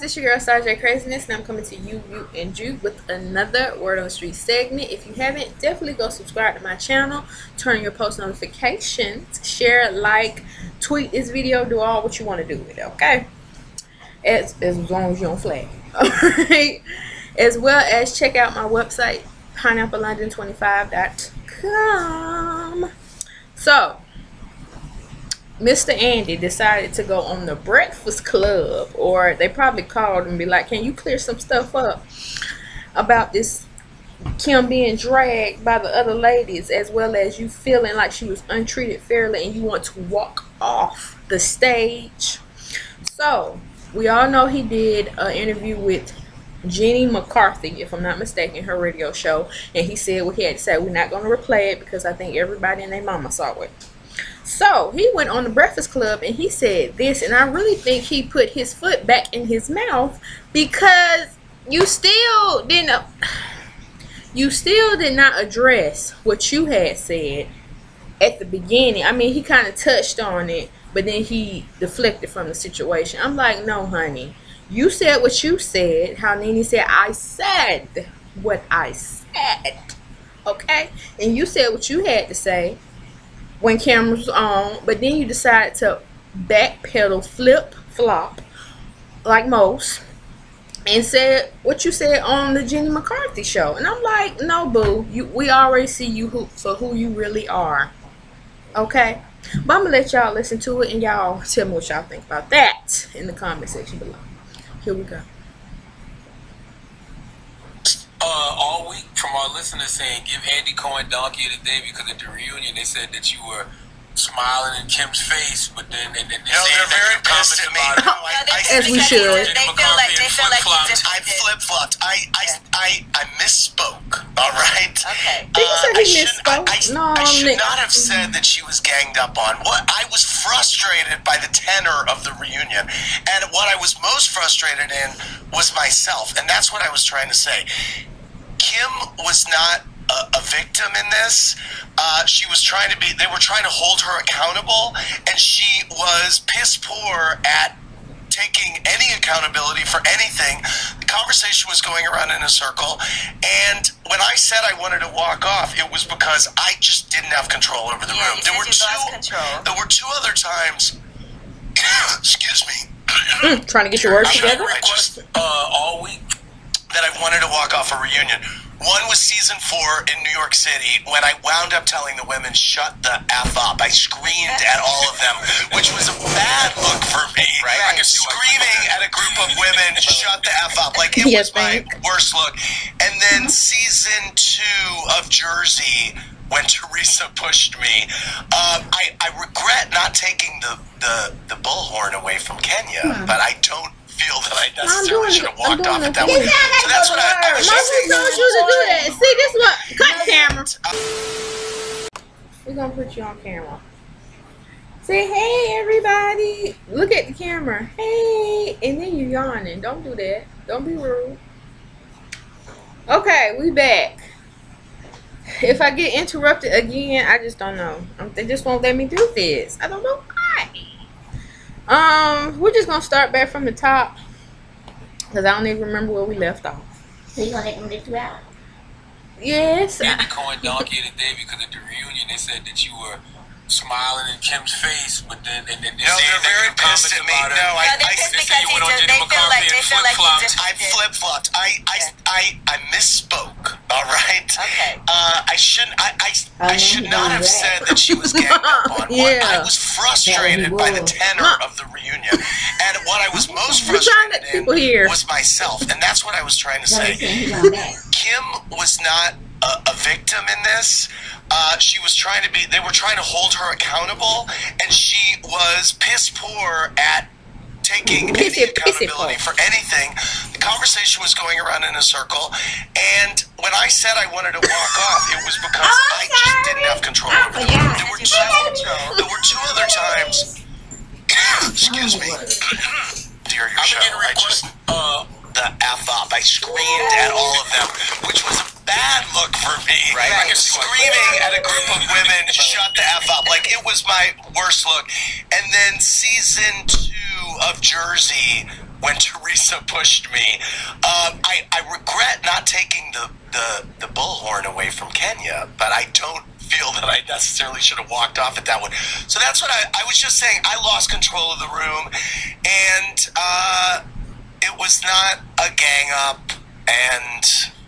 it's your girl starrjkraziness, and I'm coming to you and you with another Word on the Street segment. If you haven't, definitely go subscribe to my channel, turn your post notifications, share, like, tweet this video, do all what you want to do with it, okay? As long as you don't flag. Alright? As well as check out my website, pineapplelondon25.com. So, Mr. Andy decided to go on the Breakfast Club, or they probably called and be like, can you clear some stuff up about this Kim being dragged by the other ladies, as well as you feeling like she was untreated fairly and you want to walk off the stage. So we all know he did an interview with Jenny McCarthy, if I'm not mistaken, her radio show, and he said what he had to say. We're not going to replay it because I think everybody and their mama saw it. So he went on the Breakfast Club and he said this, and I really think he put his foot back in his mouth, because you still did not address what you had said at the beginning. I mean, he kind of touched on it, but then he deflected from the situation. I'm like, no, honey, you said what you said. How Nene said, I said what I said, okay? And you said what you had to say when cameras was on, but then you decided to backpedal, flip-flop, like most, and said what you said on the Jenny McCarthy show. And I'm like, no, boo, we already see you for who you really are, okay? But I'm gonna let y'all listen to it, and y'all tell me what y'all think about that in the comment section below. Here we go. All week from our listeners saying, give Andy Cohen donkey of the day, because at the reunion they said that you were smiling in Kim's face, but then they they're very pissed at me. As we should. They feel like I flip-flopped. I misspoke. All right. Okay. I should not have said that she was ganged up on. I was frustrated by the tenor of the reunion, and what I was most frustrated in was myself, and that's what I was trying to say. Kim was not a victim in this. She was trying to be, they were trying to hold her accountable, and she was piss poor at taking any accountability for anything. The conversation was going around in a circle, and when I said I wanted to walk off, it was because I just didn't have control over the room. There were two other times, excuse me. Trying to get your words together? All week that I wanted to walk off a reunion. One was season 4 in New York City, when I wound up telling the women, shut the F up. I screamed at all of them, which was a bad look for me. Right. Screaming at a group of women, shut the F up. Like, it was my worst look. And then season 2 of Jersey, when Teresa pushed me. I regret not taking the bullhorn away from Kenya, but I don't feel that I necessarily should have walked off at that way. So that's what I was just saying. Mama told you to do that. See, this what? Cut camera. We're gonna put you on camera. Say, hey, everybody. Look at the camera. Hey. And then you yawning. Don't do that. Don't be rude. Okay, we back. If I get interrupted again, I just don't know. They just won't let me do this. I don't know why. We're just gonna start back from the top, because I don't even remember where we left off. So you gonna let them lift you out? Yes. Andy Cohen donkey of the day, because at the reunion they said that you were smiling in Kim's face, but then they they're very pissed at me. No, I flip-flopped. I misspoke. All right. Okay. I should not have said that she was ganged up on. I was frustrated by the tenor of the reunion, and what I was most frustrated in was myself, and that's what I was trying to say. Kim was not a victim in this. She was trying to be, they were trying to hold her accountable, and she was piss poor at taking any accountability for anything. The conversation was going around in a circle, and when I said I wanted to walk off, it was because I just didn't have control over the room. There were two other times. Excuse me. Dear, your show. I just the F up. I screamed at all of them, which was a bad look for me. Right. Screaming at a group of women, shut the F up. Like, it was my worst look. And then season 2 of Jersey, when Teresa pushed me. I regret not taking the bullhorn away from Kenya, but I don't feel that I necessarily should have walked off at that one. So that's what I was just saying. I lost control of the room, and it was not a gang up, and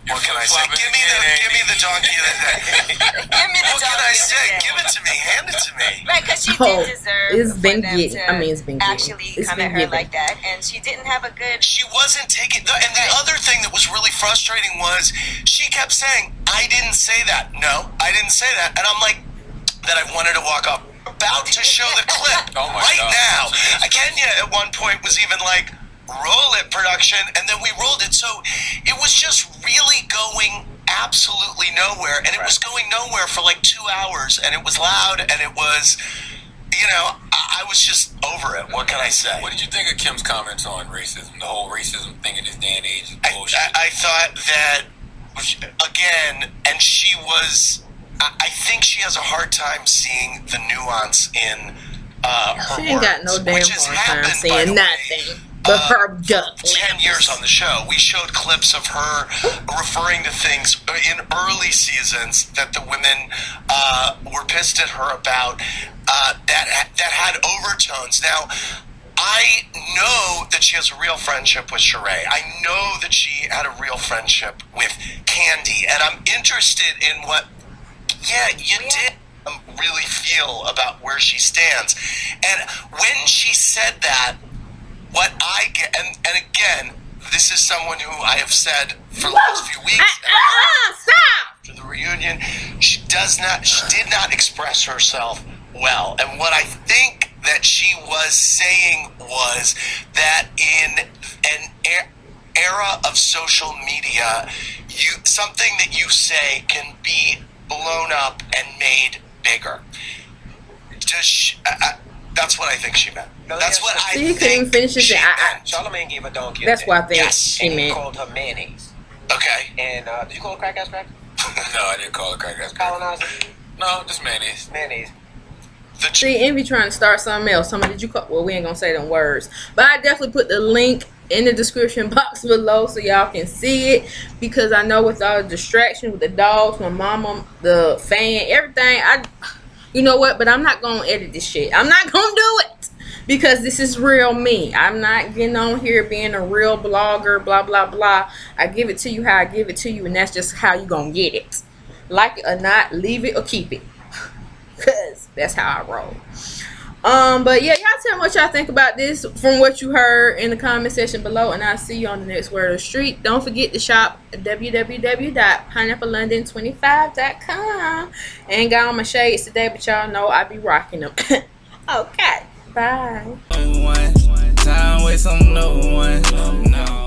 what can I say? Give me the donkey of the day. Give me the what can I say? Give it to me. Hand it to me. Right, because she did deserve it's been for them getting, to I mean, it's been actually getting. come at her like that, and she didn't have a good... She wasn't taking... And the other thing that was really frustrating was she kept saying, I didn't say that. No, I didn't say that. And I'm like, that I wanted to walk up. About to show the clip right now. Kenya at one point was even like, roll it, production, and then we rolled it. So it was just really going absolutely nowhere, and it was going nowhere for like 2 hours, and it was loud, and it was, you know, I was just over it. What can I say? What did you think of Kim's comments on racism? The whole racism thing in this day and age is bullshit. I thought that, again, and she was, I think she has a hard time seeing the nuance in her She ain't got no words, damn which has hard time happened, by seeing the nothing. way, But her duck 10 years on the show. We showed clips of her referring to things in early seasons that the women were pissed at her about that had overtones. Now, I know that she has a real friendship with Sheree. I know that she had a real friendship with Candy. And I'm interested in what, you did really feel about where she stands. And when she said that, what I get, and again, this is someone who I have said for the last few weeks. Stop! After the reunion, she did not express herself well. And what I think that she was saying was that in an era of social media, something that you say can be blown up and made bigger. That's what I think she meant. That's what I think. Couldn't even finish it. Charlamagne gave a donkey. That's what I think she and he meant. called her mayonnaise. Okay. And did you call her crack ass crack? No, I didn't call it crack ass. Colonizer? No, just mayonnaise. Mayonnaise. See, Envy trying to start something else. Somebody, did you call? Well, we ain't gonna say them words, but I definitely put the link in the description box below so y'all can see it, because I know with all the distraction with the dogs, my mama, the fan, everything, you know what, but I'm not gonna edit this shit. I'm not gonna do it, because this is real me. I'm not getting on here being a real blogger, blah blah blah. I give it to you how I give it to you, and that's just how you gonna get it. Like it or not, leave it or keep it, because that's how I roll. But yeah, y'all tell me what y'all think about this from what you heard in the comment section below, and I'll see you on the next word of the street. Don't forget to shop www.pineapplelondon25.com. And got on my shades today, but y'all know I be rocking them. Okay, bye. Time with some no one. No.